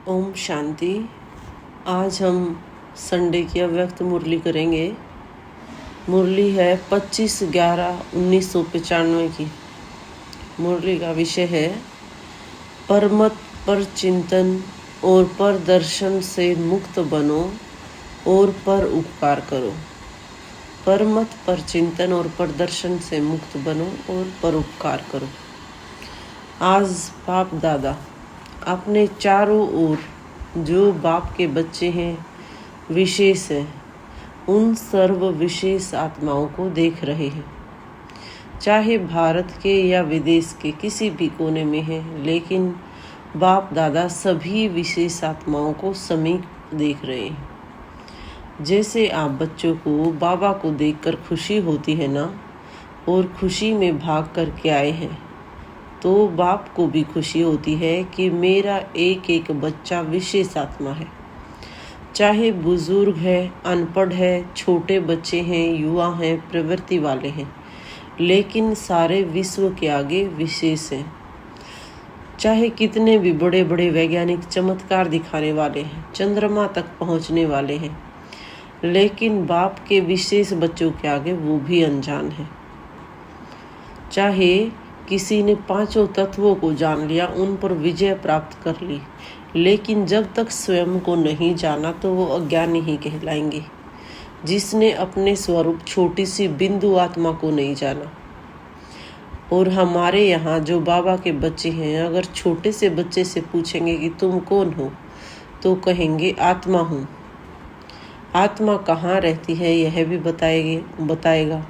ओम शांति। आज हम संडे की अव्यक्त मुरली करेंगे। मुरली है 25/11/1995 की। मुरली का विषय है परमत पर चिंतन और पर दर्शन से मुक्त बनो और पर उपकार करो। परमत पर चिंतन और पर दर्शन से मुक्त बनो और पर उपकार करो। आज बाप दादा अपने चारों ओर जो बाप के बच्चे हैं, विशेष हैं, उन सर्व विशेष आत्माओं को देख रहे हैं। चाहे भारत के या विदेश के किसी भी कोने में हैं, लेकिन बाप दादा सभी विशेष आत्माओं को समीप देख रहे हैं। जैसे आप बच्चों को बाबा को देखकर खुशी होती है ना, और खुशी में भाग करके आए हैं, तो बाप को भी खुशी होती है कि मेरा एक एक बच्चा विशेष आत्मा है। चाहे बुजुर्ग है, अनपढ़ है, छोटे बच्चे हैं, युवा हैं, प्रवृत्ति वाले हैं, लेकिन सारे विश्व के आगे विशेष हैं। चाहे कितने भी बड़े बड़े वैज्ञानिक चमत्कार दिखाने वाले हैं, चंद्रमा तक पहुंचने वाले हैं, लेकिन बाप के विशेष बच्चों के आगे वो भी अनजान है। चाहे किसी ने पांचों तत्वों को जान लिया, उन पर विजय प्राप्त कर ली, लेकिन जब तक स्वयं को नहीं जाना तो वो अज्ञानी ही कहलाएंगे। जिसने अपने स्वरूप छोटी सी बिंदु आत्मा को नहीं जाना। और हमारे यहाँ जो बाबा के बच्चे हैं, अगर छोटे से बच्चे से पूछेंगे कि तुम कौन हो, तो कहेंगे आत्मा हूँ। आत्मा कहाँ रहती है यह भी बताएगा।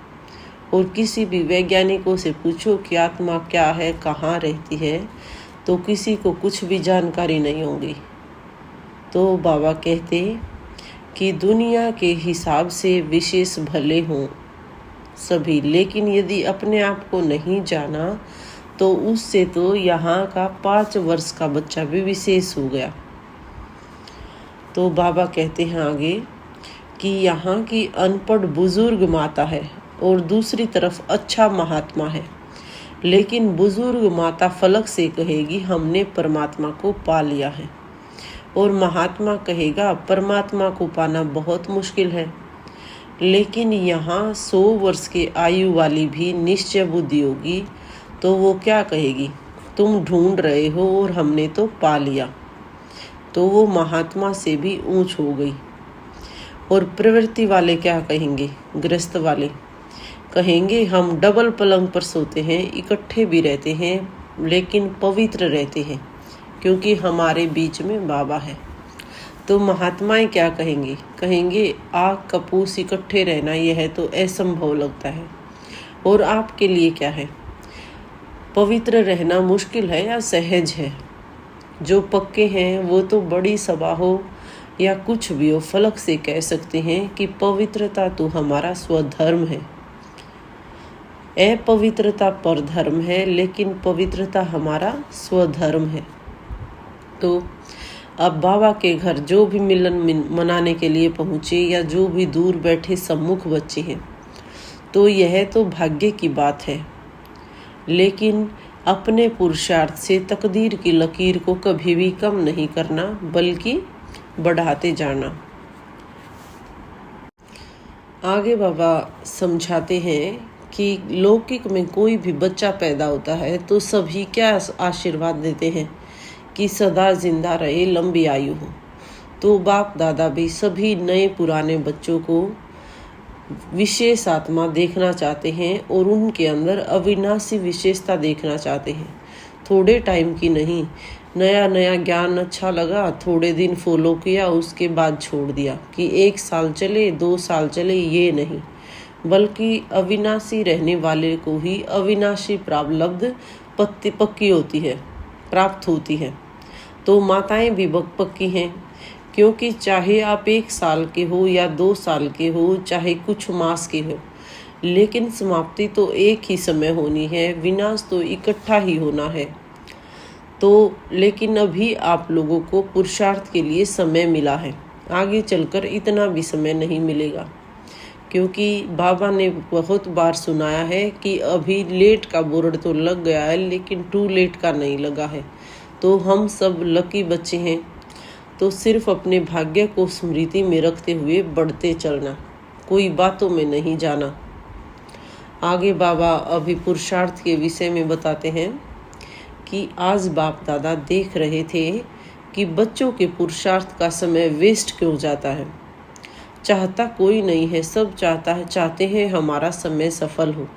और किसी भी वैज्ञानिकों से पूछो कि आत्मा क्या है, कहाँ रहती है, तो किसी को कुछ भी जानकारी नहीं होगी। तो बाबा कहते कि दुनिया के हिसाब से विशेष भले हों सभी, लेकिन यदि अपने आप को नहीं जाना तो उससे तो यहाँ का 5 वर्ष का बच्चा भी विशेष हो गया। तो बाबा कहते हैं आगे कि यहाँ की अनपढ़ बुजुर्ग माता है और दूसरी तरफ अच्छा महात्मा है, लेकिन बुजुर्ग माता फलक से कहेगी हमने परमात्मा को पा लिया है, और महात्मा कहेगा परमात्मा को पाना बहुत मुश्किल है। लेकिन यहाँ 100 वर्ष के आयु वाली भी निश्चय बुद्धि होगी, तो वो क्या कहेगी, तुम ढूंढ रहे हो और हमने तो पा लिया। तो वो महात्मा से भी ऊंच हो गई। और प्रवृत्ति वाले क्या कहेंगे, गृहस्थ वाले कहेंगे हम डबल पलंग पर सोते हैं, इकट्ठे भी रहते हैं, लेकिन पवित्र रहते हैं, क्योंकि हमारे बीच में बाबा है। तो महात्माएं क्या कहेंगे आग कपूस इकट्ठे रहना यह तो असंभव लगता है। और आपके लिए क्या है, पवित्र रहना मुश्किल है या सहज है। जो पक्के हैं वो तो बड़ी सभा हो या कुछ भी हो, फलक से कह सकते हैं कि पवित्रता तो हमारा स्वधर्म है। अपवित्रता परधर्म है, लेकिन पवित्रता हमारा स्वधर्म है। तो अब बाबा के घर जो भी मिलन मनाने के लिए पहुँचे या जो भी दूर बैठे सम्मुख बच्चे हैं, तो यह तो भाग्य की बात है, लेकिन अपने पुरुषार्थ से तकदीर की लकीर को कभी भी कम नहीं करना, बल्कि बढ़ाते जाना। आगे बाबा समझाते हैं कि लौकिक में कोई भी बच्चा पैदा होता है तो सभी क्या आशीर्वाद देते हैं कि सदा जिंदा रहे, लंबी आयु हो। तो बाप दादा भी सभी नए पुराने बच्चों को विशेष आत्मा देखना चाहते हैं और उनके अंदर अविनाशी विशेषता देखना चाहते हैं। थोड़े टाइम की नहीं, नया नया ज्ञान अच्छा लगा, थोड़े दिन फॉलो किया, उसके बाद छोड़ दिया कि 1 साल चले 2 साल चले, ये नहीं, बल्कि अविनाशी रहने वाले को ही अविनाशी प्राप्त पक्की होती है, प्राप्त होती है। तो माताएं भी पक्की हैं, क्योंकि चाहे आप 1 साल के हो या 2 साल के हो, चाहे कुछ मास के हो, लेकिन समाप्ति तो एक ही समय होनी है, विनाश तो इकट्ठा ही होना है। तो लेकिन अभी आप लोगों को पुरुषार्थ के लिए समय मिला है, आगे चलकर इतना भी समय नहीं मिलेगा, क्योंकि बाबा ने बहुत बार सुनाया है कि अभी लेट का बोर्ड तो लग गया है, लेकिन टू लेट का नहीं लगा है। तो हम सब लकी बच्चे हैं, तो सिर्फ अपने भाग्य को स्मृति में रखते हुए बढ़ते चलना, कोई बातों में नहीं जाना। आगे बाबा अभी पुरुषार्थ के विषय में बताते हैं कि आज बाप दादा देख रहे थे कि बच्चों के पुरुषार्थ का समय वेस्ट क्यों जाता है। चाहता कोई नहीं है, सब चाहते हैं हमारा समय सफल हो,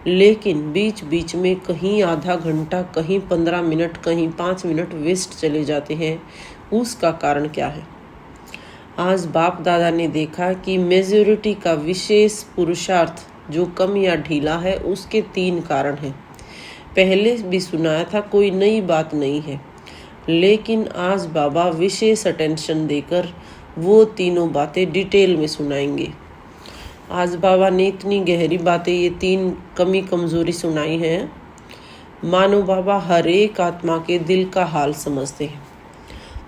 लेकिन बीच बीच में कहीं आधा घंटा, कहीं 15 मिनट, कहीं 5 मिनट वेस्ट चले जाते हैं। उसका कारण क्या है? आज बाप दादा ने देखा कि मेजॉरिटी का विशेष पुरुषार्थ जो कम या ढीला है, उसके 3 कारण हैं। पहले भी सुनाया था, कोई नई बात नहीं है, लेकिन आज बाबा विशेष अटेंशन देकर वो तीनों बातें डिटेल में सुनाएंगे। आज बाबा ने इतनी गहरी बातें, ये 3 कमी कमजोरी सुनाई हैं, मानो बाबा हर एक आत्मा के दिल का हाल समझते हैं।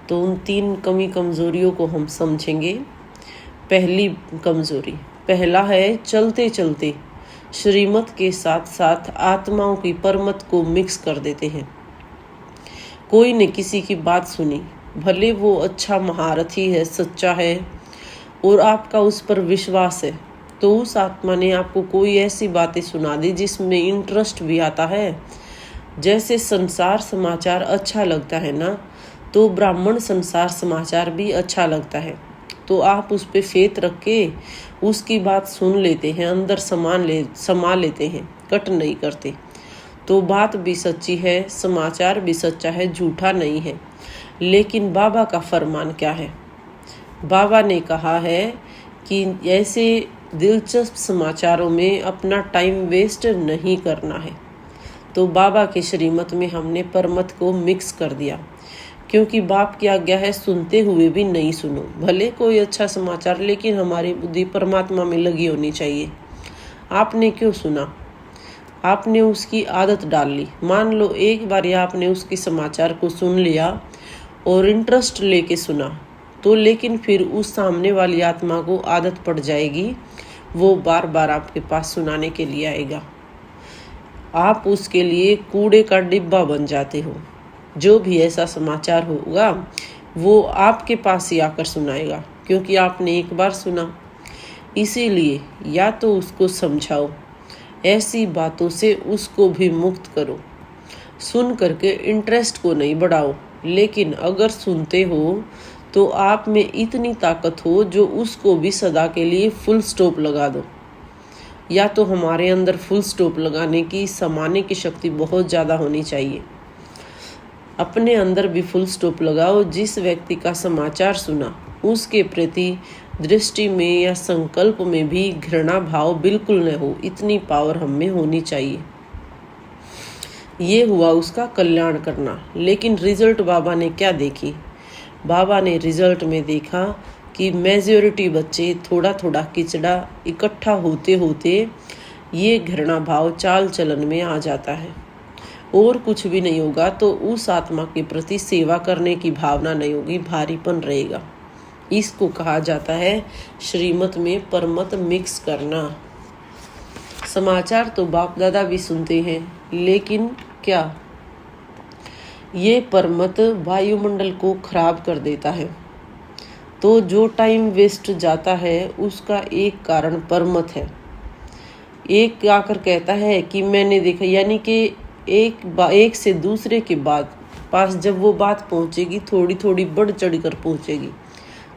तो उन 3 कमी कमजोरियों को हम समझेंगे। पहली कमजोरी, पहला है चलते चलते श्रीमत के साथ साथ आत्माओं की परमत को मिक्स कर देते हैं। कोई ने किसी की बात सुनी, भले वो अच्छा महारथी है, सच्चा है और आपका उस पर विश्वास है, तो उस आत्मा ने आपको कोई ऐसी बातें सुना दी जिसमें इंटरेस्ट भी आता है। जैसे संसार समाचार अच्छा लगता है ना, तो ब्राह्मण संसार समाचार भी अच्छा लगता है, तो आप उस पे फेथ रख के उसकी बात सुन लेते हैं, अंदर समा लेते हैं, कट नहीं करते। तो बात भी सच्ची है, समाचार भी सच्चा है, झूठा नहीं है। लेकिन बाबा का फरमान क्या है? बाबा ने कहा है कि ऐसे दिलचस्प समाचारों में अपना टाइम वेस्ट नहीं करना है। तो बाबा के श्रीमत में हमने परमत को मिक्स कर दिया, क्योंकि बाप की आज्ञा है सुनते हुए भी नहीं सुनो। भले कोई अच्छा समाचार, लेकिन हमारी बुद्धि परमात्मा में लगी होनी चाहिए। आपने क्यों सुना? आपने उसकी आदत डाल ली। मान लो एक बार आपने उसके समाचार को सुन लिया और इंटरेस्ट लेके सुना, तो लेकिन फिर उस सामने वाली आत्मा को आदत पड़ जाएगी, वो बार बार आपके पास सुनाने के लिए आएगा। आप उसके लिए कूड़े का डिब्बा बन जाते हो। जो भी ऐसा समाचार होगा वो आपके पास ही आकर सुनाएगा, क्योंकि आपने एक बार सुना। इसीलिए या तो उसको समझाओ, ऐसी बातों से उसको भी मुक्त करो। सुन करके इंटरेस्ट को नहीं बढ़ाओ, लेकिन अगर सुनते हो तो आप में इतनी ताकत हो जो उसको भी सदा के लिए फुल स्टॉप लगा दो। या तो हमारे अंदर फुल स्टॉप लगाने की, समाने की शक्ति बहुत ज़्यादा होनी चाहिए। अपने अंदर भी फुल स्टॉप लगाओ। जिस व्यक्ति का समाचार सुना, उसके प्रति दृष्टि में या संकल्प में भी घृणा भाव बिल्कुल न हो, इतनी पावर हम में होनी चाहिए। ये हुआ उसका कल्याण करना। लेकिन रिजल्ट बाबा ने क्या देखी? बाबा ने रिजल्ट में देखा कि मेजॉरिटी बच्चे थोड़ा थोड़ा किचड़ा इकट्ठा होते होते ये घृणा भाव चाल चलन में आ जाता है, और कुछ भी नहीं होगा तो उस आत्मा के प्रति सेवा करने की भावना नहीं होगी, भारीपन रहेगा। इसको कहा जाता है श्रीमत में परमत मिक्स करना। समाचार तो बाप दादा भी सुनते हैं, लेकिन क्या ये परमत वायुमंडल को खराब कर देता है। तो जो टाइम वेस्ट जाता है उसका एक कारण परमत है। एक आकर कहता है कि मैंने देखा, यानी कि एक से दूसरे के बाद पास जब वो बात पहुंचेगी, थोड़ी थोड़ी बढ़ चढ़ कर पहुंचेगी,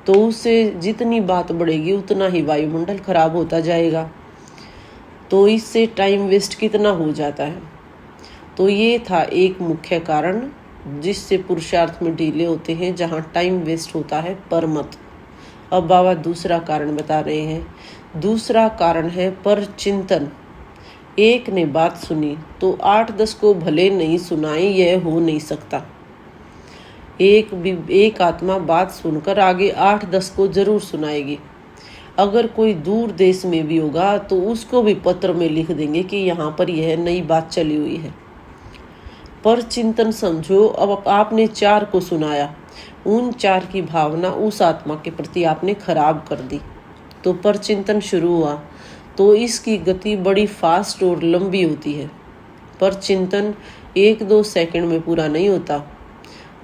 तो उससे जितनी बात बढ़ेगी उतना ही वायुमंडल खराब होता जाएगा। तो इससे टाइम वेस्ट कितना हो जाता है। तो ये था एक मुख्य कारण जिससे पुरुषार्थ में ढीले होते हैं, जहाँ टाइम वेस्ट होता है, परमत। अब बाबा दूसरा कारण बता रहे हैं। दूसरा कारण है पर चिंतन। एक ने बात सुनी तो 8-10 को भले नहीं सुनाए, यह हो नहीं सकता। एक आत्मा बात सुनकर आगे 8-10 को जरूर सुनाएगी। अगर कोई दूर देश में भी होगा तो उसको भी पत्र में लिख देंगे कि यहाँ पर यह नई बात चली हुई है। पर चिंतन समझो, अब आपने 4 को सुनाया, उन 4 की भावना उस आत्मा के प्रति आपने खराब कर दी, तो पर चिंतन शुरू हुआ। तो इसकी गति बड़ी फास्ट और लंबी होती है। पर चिंतन 1-2 सेकंड में पूरा नहीं होता।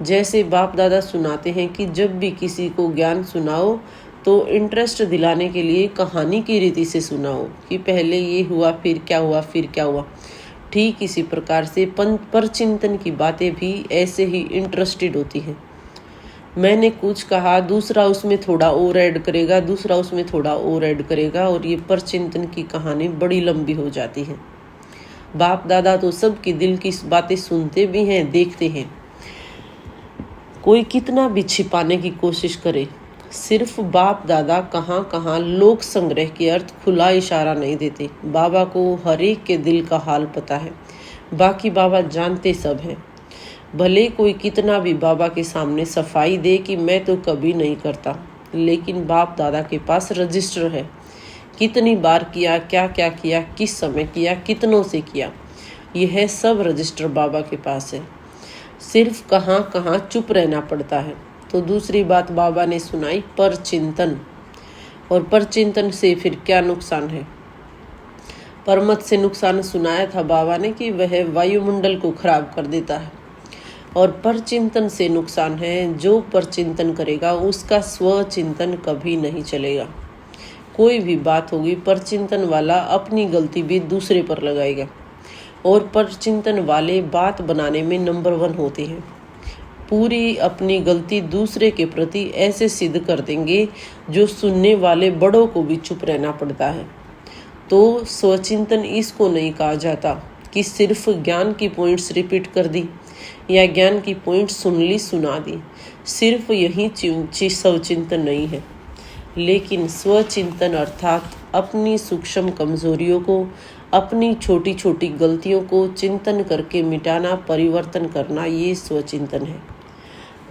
जैसे बाप दादा सुनाते हैं कि जब भी किसी को ज्ञान सुनाओ तो इंटरेस्ट दिलाने के लिए कहानी की रीति से सुनाओ कि पहले ये हुआ, फिर क्या हुआ, फिर क्या हुआ। ठीक इसी प्रकार से परचिंतन की बातें भी ऐसे ही इंटरेस्टेड होती हैं। मैंने कुछ कहा, दूसरा उसमें थोड़ा और ऐड करेगा, दूसरा उसमें थोड़ा और ऐड करेगा, और ये परचिंतन की कहानी बड़ी लंबी हो जाती है। बाप दादा तो सबकी दिल की बातें सुनते भी हैं, देखते हैं। कोई कितना भी छिपाने की कोशिश करे, सिर्फ बाप दादा कहाँ कहाँ लोक संग्रह के अर्थ खुला इशारा नहीं देते। बाबा को हर एक के दिल का हाल पता है, बाकी बाबा जानते सब हैं। भले कोई कितना भी बाबा के सामने सफाई दे कि मैं तो कभी नहीं करता, लेकिन बाप दादा के पास रजिस्टर है, कितनी बार किया, क्या क्या किया, किस समय किया, कितनों से किया, यह सब रजिस्टर बाबा के पास है। सिर्फ कहाँ कहाँ चुप रहना पड़ता है। तो दूसरी बात बाबा ने सुनाई परचिंतन। और परचिंतन से फिर क्या नुकसान है? परमत से नुकसान सुनाया था बाबा ने कि वह वायुमंडल को खराब कर देता है। और परचिंतन से नुकसान है, जो परचिंतन करेगा उसका स्वचिंतन कभी नहीं चलेगा। कोई भी बात होगी, परचिंतन वाला अपनी गलती भी दूसरे पर लगाएगा, और परचिंतन वाले बात बनाने में नंबर 1 होते हैं। पूरी अपनी गलती दूसरे के प्रति ऐसे सिद्ध कर देंगे जो सुनने वाले बड़ों को भी चुप रहना पड़ता है। तो स्वचिंतन इसको नहीं कहा जाता कि सिर्फ ज्ञान की पॉइंट्स रिपीट कर दी या ज्ञान की पॉइंट्स सुन ली, सुना दी। सिर्फ यही चीज स्वचिंतन नहीं है, लेकिन स्वचिंतन अर्थात अपनी सूक्ष्म कमजोरियों को, अपनी छोटी छोटी गलतियों को चिंतन करके मिटाना, परिवर्तन करना, ये स्वचिंतन है।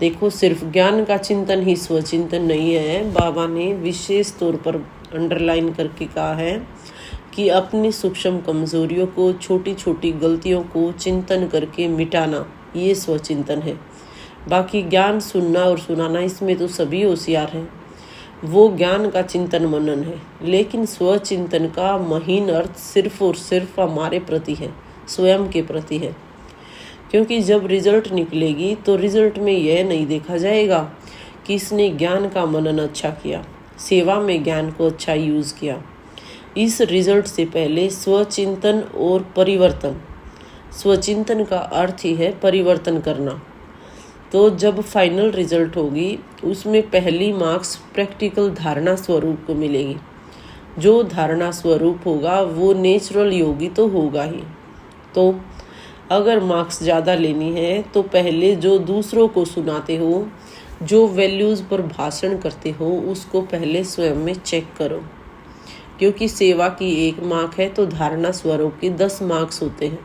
देखो, सिर्फ ज्ञान का चिंतन ही स्वचिंतन नहीं है। बाबा ने विशेष तौर पर अंडरलाइन करके कहा है कि अपनी सूक्ष्म कमजोरियों को, छोटी छोटी गलतियों को चिंतन करके मिटाना, ये स्वचिंतन है। बाकी ज्ञान सुनना और सुनाना, इसमें तो सभी होशियार हैं, वो ज्ञान का चिंतन मनन है। लेकिन स्वचिंतन का महीन अर्थ सिर्फ और सिर्फ हमारे प्रति है, स्वयं के प्रति है। क्योंकि जब रिजल्ट निकलेगी तो रिजल्ट में यह नहीं देखा जाएगा कि इसने ज्ञान का मनन अच्छा किया, सेवा में ज्ञान को अच्छा यूज़ किया। इस रिजल्ट से पहले स्वचिंतन और परिवर्तन, स्वचिंतन का अर्थ ही है परिवर्तन करना। तो जब फाइनल रिजल्ट होगी उसमें पहली मार्क्स प्रैक्टिकल धारणा स्वरूप को मिलेगी। जो धारणा स्वरूप होगा वो नेचुरल योगी तो होगा ही। तो अगर मार्क्स ज़्यादा लेनी है तो पहले जो दूसरों को सुनाते हो, जो वैल्यूज़ पर भाषण करते हो, उसको पहले स्वयं में चेक करो। क्योंकि सेवा की 1 मार्क है तो धारणा स्वरूप की 10 मार्क्स होते हैं।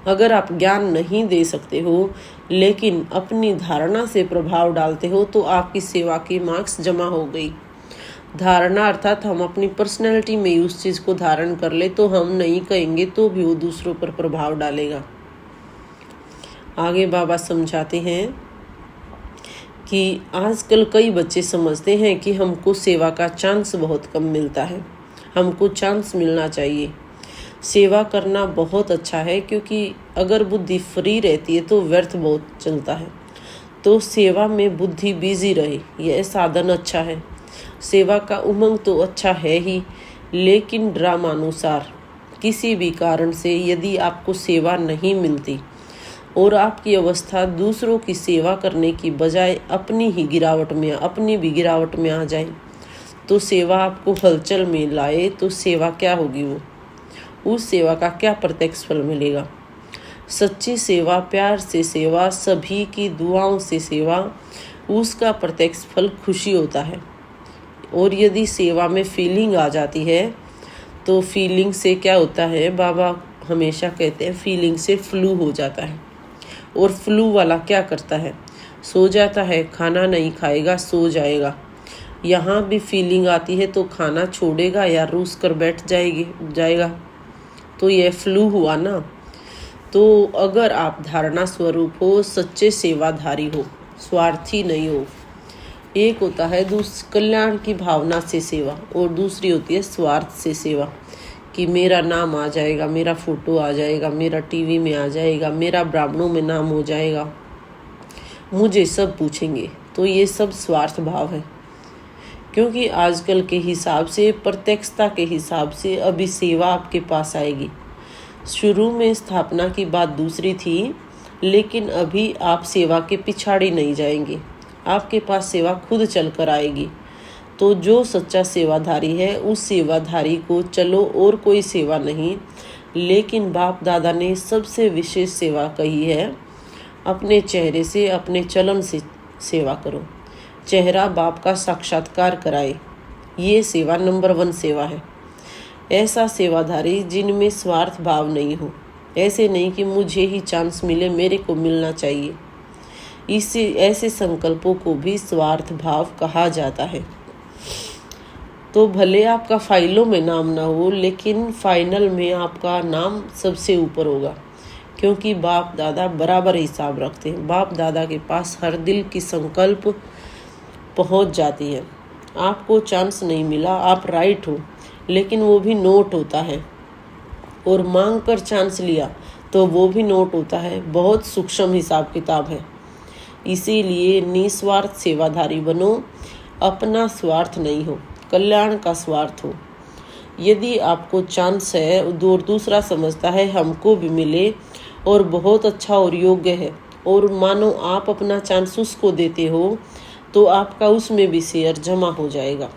अगर आप ज्ञान नहीं दे सकते हो लेकिन अपनी धारणा से प्रभाव डालते हो तो आपकी सेवा की मार्क्स जमा हो गई। धारणा अर्थात हम अपनी पर्सनैलिटी में उस चीज़ को धारण कर ले तो हम नहीं कहेंगे तो भी वो दूसरों पर प्रभाव डालेगा। आगे बाबा समझाते हैं कि आजकल कई बच्चे समझते हैं कि हमको सेवा का चांस बहुत कम मिलता है, हमको चांस मिलना चाहिए। सेवा करना बहुत अच्छा है, क्योंकि अगर बुद्धि फ्री रहती है तो व्यर्थ बहुत चलता है। तो सेवा में बुद्धि बिजी रहे, यह साधन अच्छा है। सेवा का उमंग तो अच्छा है ही, लेकिन ड्रामानुसार किसी भी कारण से यदि आपको सेवा नहीं मिलती और आपकी अवस्था दूसरों की सेवा करने की बजाय अपनी भी गिरावट में आ जाए, तो सेवा आपको हलचल में लाए तो सेवा क्या होगी? वो उस सेवा का क्या प्रत्यक्ष फल मिलेगा? सच्ची सेवा, प्यार से सेवा, सभी की दुआओं से सेवा, उसका प्रत्यक्ष फल खुशी होता है। और यदि सेवा में फीलिंग आ जाती है तो फीलिंग से क्या होता है? बाबा हमेशा कहते हैं फीलिंग से फ्लू हो जाता है। और फ्लू वाला क्या करता है? सो जाता है, खाना नहीं खाएगा, सो जाएगा। यहाँ भी फीलिंग आती है तो खाना छोड़ेगा या रूस कर बैठ जाएगा। तो यह फ्लू हुआ ना। तो अगर आप धारणा स्वरूप हो, सच्चे सेवाधारी हो, स्वार्थी नहीं हो, एक होता है कल्याण की भावना से सेवा और दूसरी होती है स्वार्थ से सेवा, कि मेरा नाम आ जाएगा, मेरा फोटो आ जाएगा, मेरा टीवी में आ जाएगा, मेरा ब्राह्मणों में नाम हो जाएगा। मुझे सब पूछेंगे, तो ये सब स्वार्थ भाव है। क्योंकि आजकल के हिसाब से, प्रत्यक्षता के हिसाब से अभी सेवा आपके पास आएगी। शुरू में स्थापना की बात दूसरी थी, लेकिन अभी आप सेवा के पिछाड़ी नहीं जाएंगे, आपके पास सेवा खुद चल कर आएगी। तो जो सच्चा सेवाधारी है, उस सेवाधारी को चलो और कोई सेवा नहीं, लेकिन बाप दादा ने सबसे विशेष सेवा कही है, अपने चेहरे से, अपने चलन से सेवा करो। चेहरा बाप का साक्षात्कार कराए, ये सेवा नंबर 1 सेवा है। ऐसा सेवाधारी जिनमें स्वार्थ भाव नहीं हो, ऐसे नहीं कि मुझे ही चांस मिले, मेरे को मिलना चाहिए। इसे ऐसे संकल्पों को भी स्वार्थ भाव कहा जाता है। तो भले आपका फाइलों में नाम ना हो, लेकिन फाइनल में आपका नाम सबसे ऊपर होगा, क्योंकि बाप दादा बराबर हिसाब रखते हैं। बाप दादा के पास हर दिल की संकल्प पहुंच जाती है। आपको चांस नहीं मिला, आप राइट हो, लेकिन वो भी नोट होता है। और मांग कर चांस लिया तो वो भी नोट होता है। बहुत सूक्ष्म हिसाब किताब है। इसीलिए निस्वार्थ सेवाधारी बनो, अपना स्वार्थ नहीं हो, कल्याण का स्वार्थ हो। यदि आपको चांस है और दूसरा समझता है हमको भी मिले और बहुत अच्छा और योग्य है, और मानो आप अपना चांस उसको देते हो, तो आपका उसमें भी शेयर जमा हो जाएगा।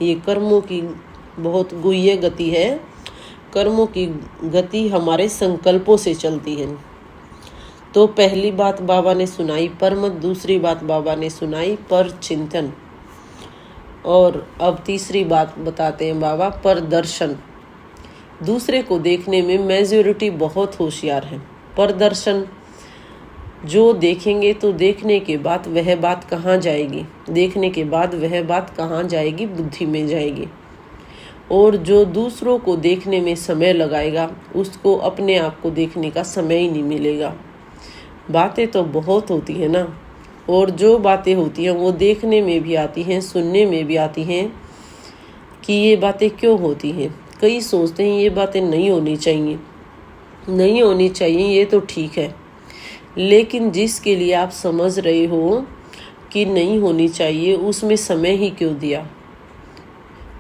ये कर्मों की बहुत गुह्य गति है। कर्मों की गति हमारे संकल्पों से चलती है। तो पहली बात बाबा ने सुनाई परमत, दूसरी बात बाबा ने सुनाई पर चिंतन, और अब तीसरी बात बताते हैं बाबा, पर दर्शन। दूसरे को देखने में मेजॉरिटी बहुत होशियार है। पर दर्शन, जो देखेंगे तो देखने के बाद वह बात कहाँ जाएगी, देखने के बाद वह बात कहाँ जाएगी, बुद्धि में जाएगी। और जो दूसरों को देखने में समय लगाएगा, उसको अपने आप को देखने का समय ही नहीं मिलेगा। बातें तो बहुत होती है ना, और जो बातें होती हैं वो देखने में भी आती हैं, सुनने में भी आती हैं कि ये बातें क्यों होती हैं। कई सोचते हैं ये बातें नहीं होनी चाहिए, नहीं होनी चाहिए, ये तो ठीक है, लेकिन जिसके लिए आप समझ रहे हो कि नहीं होनी चाहिए, उसमें समय ही क्यों दिया।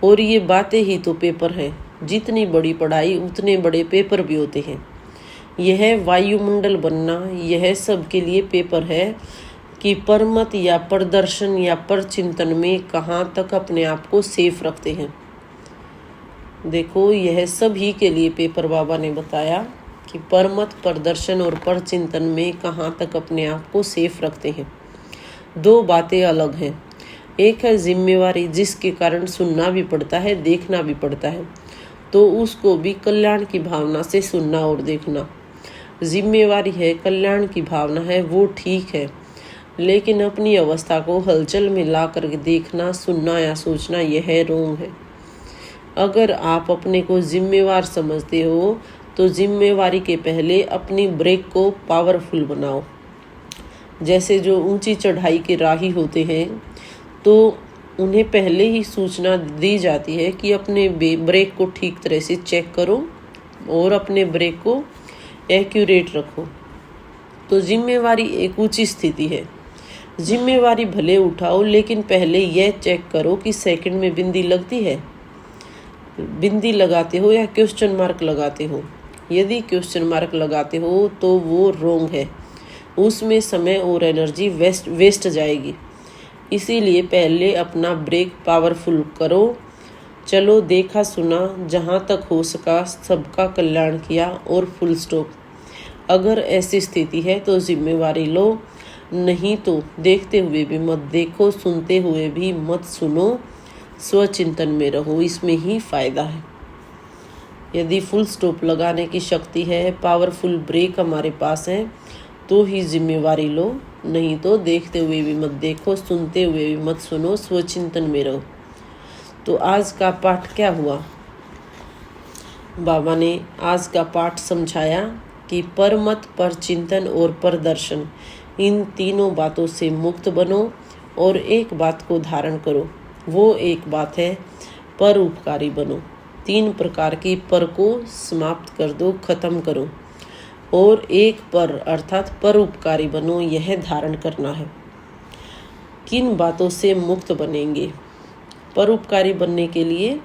और ये बातें ही तो पेपर हैं। जितनी बड़ी पढ़ाई उतने बड़े पेपर भी होते हैं। यह वायुमंडल बनना, यह सब के लिए पेपर है कि परमत या प्रदर्शन या परचिंतन में कहाँ तक अपने आप को सेफ रखते हैं। देखो, यह सभी के लिए पेपर बाबा ने बताया कि परमत, प्रदर्शन और परचिंतन में कहाँ तक अपने आप को सेफ रखते हैं। दो बातें अलग हैं। एक है जिम्मेवारी, जिसके कारण सुनना भी पड़ता है, देखना भी पड़ता है, तो उसको भी कल्याण की भावना से सुनना और देखना। जिम्मेवारी है, कल्याण की भावना है, वो ठीक है, लेकिन अपनी अवस्था को हलचल में ला कर देखना, सुनना या सोचना, यह रोंग है। अगर आप अपने को जिम्मेवार समझते हो, तो जिम्मेवारी के पहले अपनी ब्रेक को पावरफुल बनाओ। जैसे जो ऊंची चढ़ाई के राही होते हैं, तो उन्हें पहले ही सूचना दी जाती है कि अपने ब्रेक को ठीक तरह से चेक करो और अपने ब्रेक को एक्यूरेट रखो। तो जिम्मेवारी एक ऊंची स्थिति है। जिम्मेवारी भले उठाओ, लेकिन पहले यह चेक करो कि सेकंड में बिंदी लगती है। बिंदी लगाते हो या क्वेश्चन मार्क लगाते हो। यदि क्वेश्चन मार्क लगाते हो तो वो रोंग है, उसमें समय और एनर्जी वेस्ट जाएगी। इसीलिए पहले अपना ब्रेक पावरफुल करो। चलो, देखा सुना, जहाँ तक हो सका सबका कल्याण किया और फुल स्टॉप। अगर ऐसी स्थिति है तो जिम्मेवारी लो, नहीं तो देखते हुए भी मत देखो, सुनते हुए भी मत सुनो, स्वचिंतन में रहो, इसमें ही फायदा है। यदि फुल स्टॉप लगाने की शक्ति है, पावरफुल ब्रेक हमारे पास है, तो ही जिम्मेवारी लो, नहीं तो देखते हुए भी मत देखो, सुनते हुए भी मत सुनो, स्वचिंतन में रहो। तो आज का पाठ क्या हुआ? बाबा ने आज का पाठ समझाया कि परमत, परचिंतन और परदर्शन, इन तीनों बातों से मुक्त बनो और एक बात को धारण करो। वो एक बात है परोपकारी बनो। 3 प्रकार की पर को समाप्त कर दो, खत्म करो। और एक पर अर्थात परोपकारी बनो, यह धारण करना है। किन बातों से मुक्त बनेंगे? परोपकारी बनने के लिए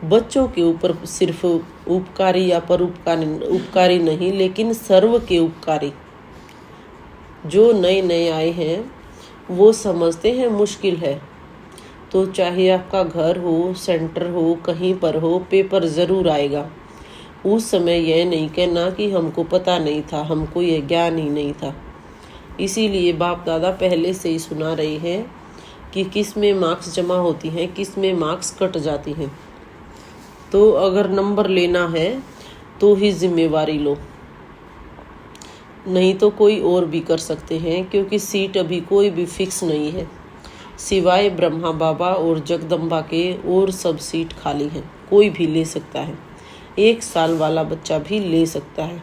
बच्चों के ऊपर सिर्फ उपकारी या उपकारी नहीं, लेकिन सर्व के उपकारी। जो नए नए आए हैं वो समझते हैं मुश्किल है, तो चाहे आपका घर हो, सेंटर हो, कहीं पर हो, पेपर ज़रूर आएगा। उस समय यह नहीं कहना कि हमको पता नहीं था, हमको यह ज्ञान ही नहीं था। इसीलिए बाप दादा पहले से ही सुना रहे हैं कि किस में मार्क्स जमा होती हैं, किस में मार्क्स कट जाती हैं। तो अगर नंबर लेना है तो ही जिम्मेवारी लो, नहीं तो कोई और भी कर सकते हैं, क्योंकि सीट अभी कोई भी फिक्स नहीं है। सिवाय ब्रह्मा बाबा और जगदम्बा के और सब सीट खाली हैं, कोई भी ले सकता है। 1 साल वाला बच्चा भी ले सकता है।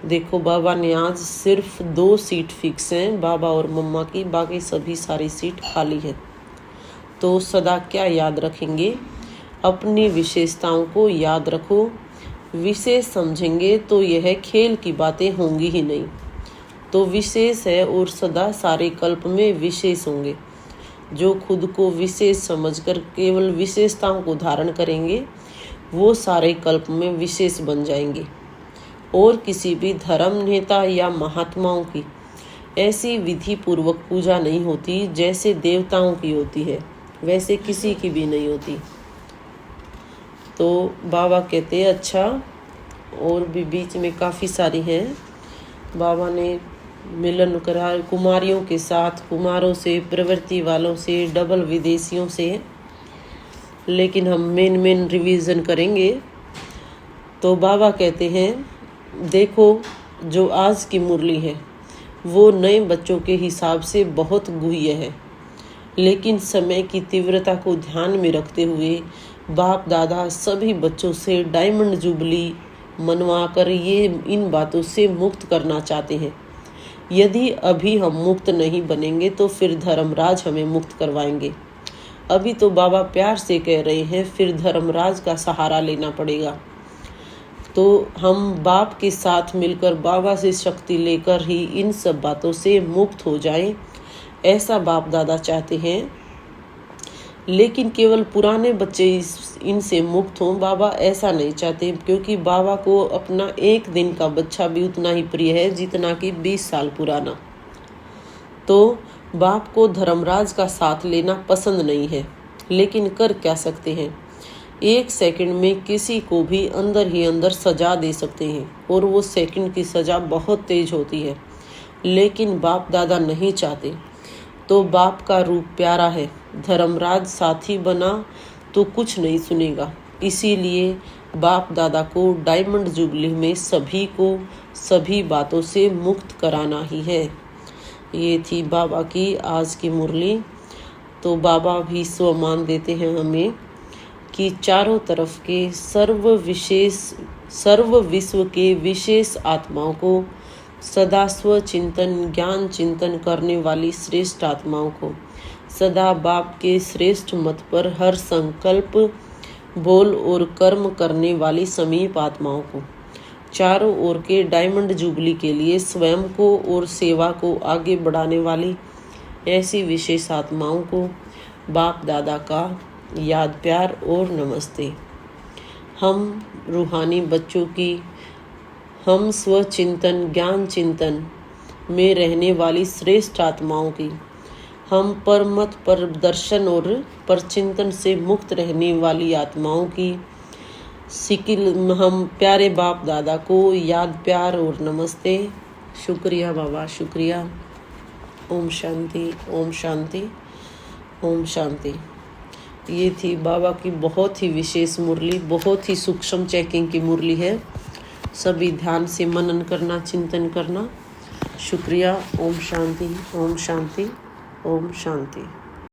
देखो बाबा ने आज सिर्फ 2 सीट फिक्स हैं, बाबा और मम्मा की, बाकी सभी सारी सीट खाली है। तो सदा क्या याद रखेंगे? अपनी विशेषताओं को याद रखो। विशेष समझेंगे तो यह खेल की बातें होंगी ही नहीं। तो विशेष है और सदा सारे कल्प में विशेष होंगे। जो खुद को विशेष समझकर केवल विशेषताओं को धारण करेंगे वो सारे कल्प में विशेष बन जाएंगे। और किसी भी धर्म नेता या महात्माओं की ऐसी विधि पूर्वक पूजा नहीं होती जैसे देवताओं की होती है, वैसे किसी की भी नहीं होती। तो बाबा कहते हैं अच्छा, और भी बीच में काफ़ी सारी हैं। बाबा ने मिलन करा कुमारियों के साथ, कुमारों से, प्रवृत्ति वालों से, डबल विदेशियों से, लेकिन हम मेन रिवीजन करेंगे। तो बाबा कहते हैं देखो जो आज की मुरली है वो नए बच्चों के हिसाब से बहुत गुह्य है, लेकिन समय की तीव्रता को ध्यान में रखते हुए बाप दादा सभी बच्चों से डायमंड जुबली मनवाकर ये इन बातों से मुक्त करना चाहते हैं। यदि अभी हम मुक्त नहीं बनेंगे तो फिर धर्मराज हमें मुक्त करवाएंगे। अभी तो बाबा प्यार से कह रहे हैं, फिर धर्मराज का सहारा लेना पड़ेगा। तो हम बाप के साथ मिलकर बाबा से शक्ति लेकर ही इन सब बातों से मुक्त हो जाएं, ऐसा बाप दादा चाहते हैं। लेकिन केवल पुराने बच्चे इनसे मुक्त हों, बाबा ऐसा नहीं चाहते, क्योंकि बाबा को अपना 1 दिन का बच्चा भी उतना ही प्रिय है जितना कि 20 साल पुराना। तो बाप को धर्मराज का साथ लेना पसंद नहीं है, लेकिन कर क्या सकते हैं? 1 सेकंड में किसी को भी अंदर ही अंदर सजा दे सकते हैं, और वो सेकंड की सजा बहुत तेज होती है। लेकिन बाप दादा नहीं चाहते। तो बाप का रूप प्यारा है, धर्मराज साथी बना तो कुछ नहीं सुनेगा। इसीलिए बाप दादा को डायमंड जुबली में सभी को सभी बातों से मुक्त कराना ही है। ये थी बाबा की आज की मुरली। तो बाबा भी स्वमान देते हैं हमें कि चारों तरफ के सर्व विश्व के विशेष आत्माओं को, सदा स्व चिंतन ज्ञान चिंतन करने वाली श्रेष्ठ आत्माओं को, सदा बाप के श्रेष्ठ मत पर हर संकल्प बोल और कर्म करने वाली समीप आत्माओं को, चारों ओर के डायमंड जुबली के लिए स्वयं को और सेवा को आगे बढ़ाने वाली ऐसी विशेष आत्माओं को बाप दादा का याद प्यार और नमस्ते। हम रूहानी बच्चों की, हम स्वचिंतन ज्ञान चिंतन में रहने वाली श्रेष्ठ आत्माओं की, हम परमत पर दर्शन और परचिंतन से मुक्त रहने वाली आत्माओं की हम प्यारे बाप दादा को याद प्यार और नमस्ते। शुक्रिया बाबा, शुक्रिया। ओम शांति, ओम शांति, ओम शांति। ये थी बाबा की बहुत ही विशेष मुरली, बहुत ही सूक्ष्म चेकिंग की मुरली है। सभी ध्यान से मनन करना, चिंतन करना। शुक्रिया। ओम शांति, ओम शांति, ओम शांति।